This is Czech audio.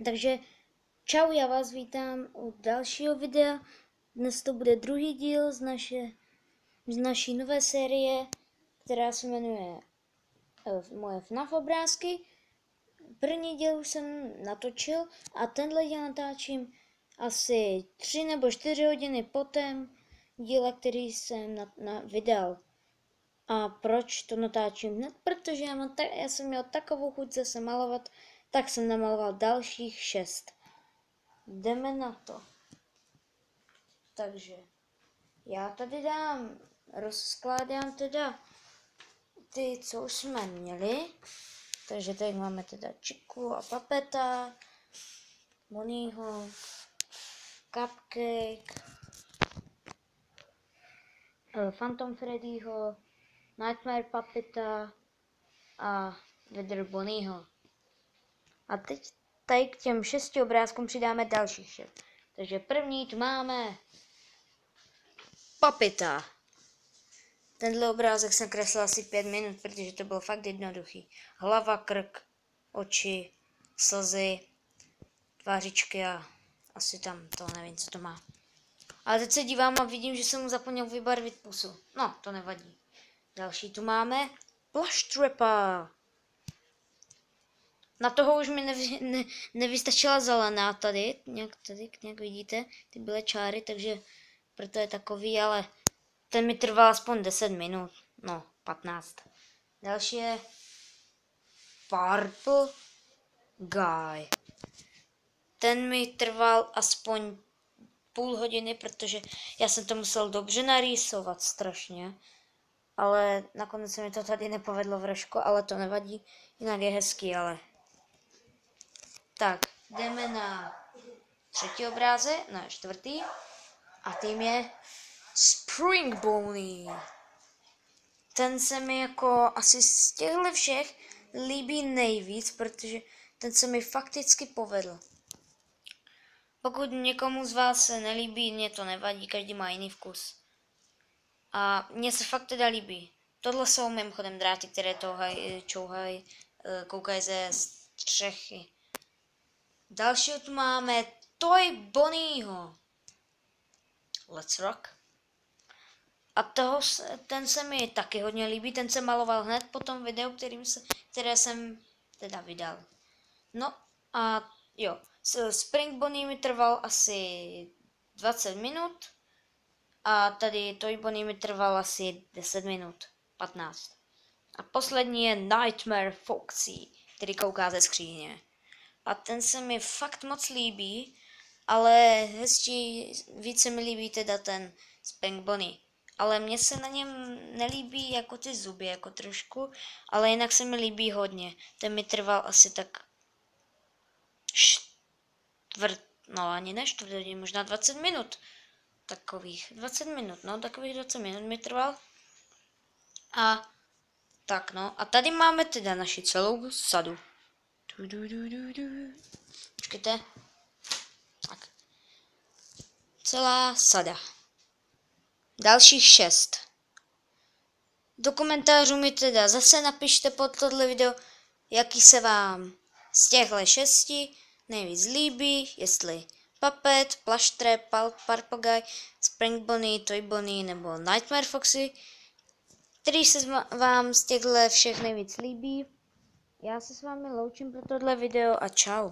Takže čau, já vás vítám u dalšího videa. Dnes to bude druhý díl z naší nové série, která se jmenuje Moje FNAF obrázky. První díl už jsem natočil a tenhle díl natáčím asi 3 nebo 4 hodiny potom díle, který jsem vydal. A proč to natáčím hned? Protože já jsem měl takovou chuť zase malovat, tak jsem namaloval dalších 6. Jdeme na to. Takže já tady rozkládám teda ty, co už jsme měli. Takže tady máme teda Chiku a Papeta, Bonnieho, Cupcake, Phantom Freddyho, Nightmare Puppeta a Wither Bonnieho. A teď tady k těm 6 obrázkům přidáme dalších 6. Takže první tu máme Puppeta. Tenhle obrázek jsem kreslil asi 5 minut, protože to bylo fakt jednoduchý. Hlava, krk, oči, slzy, tvářičky a asi tam to nevím, co to má. Ale teď se dívám a vidím, že jsem mu zapomněl vybarvit pusu. No, to nevadí. Další tu máme Plush Trapper. Na toho už mi nevystačila zelená tady, nějak vidíte, ty byly čáry, takže proto je takový, ale ten mi trval aspoň 10 minut, no 15. Další je Purple Guy. Ten mi trval aspoň půl hodiny, protože já jsem to musel dobře narýsovat strašně. Ale nakonec se mi to tady nepovedlo trošku, ale to nevadí, jinak je hezký, ale... Tak, jdeme na třetí obrázek, ne, čtvrtý. A tím je Spring Bonnie. Ten se mi jako asi z těchto všech líbí nejvíc, protože ten se mi fakticky povedl. Pokud někomu z vás se nelíbí, mě to nevadí, každý má jiný vkus. A mně se fakt teda líbí. Tohle jsou mimochodem dráty, které čouhají, koukají ze střechy. Dalšího tu máme Toy Bonnieho. Let's rock. A ten se mi taky hodně líbí, ten se maloval hned po tom videu, které jsem teda vydal. No a jo, Spring Bonnie mi trval asi 20 minut a tady Toy Bonnie mi trval asi 10 minut, 15. A poslední je Nightmare Foxy, který kouká ze skříně. A ten se mi fakt moc líbí, ale více mi líbí teda ten Spring Bonnie. Ale mně se na něm nelíbí jako ty zuby, jako trošku, ale jinak se mi líbí hodně. Ten mi trval asi tak možná 20 minut. Takových 20 minut mi trval. A tak no, a tady máme teda naši celou sadu. Počkejte. Tak. Celá sada. Dalších 6. Do komentářů mi teda zase napište pod tohle video, jaký se vám z těchto 6 nejvíc líbí, jestli Puppet, Plush Trap, Purple Guy, Spring Bonnie, Toy Bonnie nebo Nightmare Foxy, který se vám z těchto všech nejvíc líbí. Já se s vámi loučím pro tohle video a čau.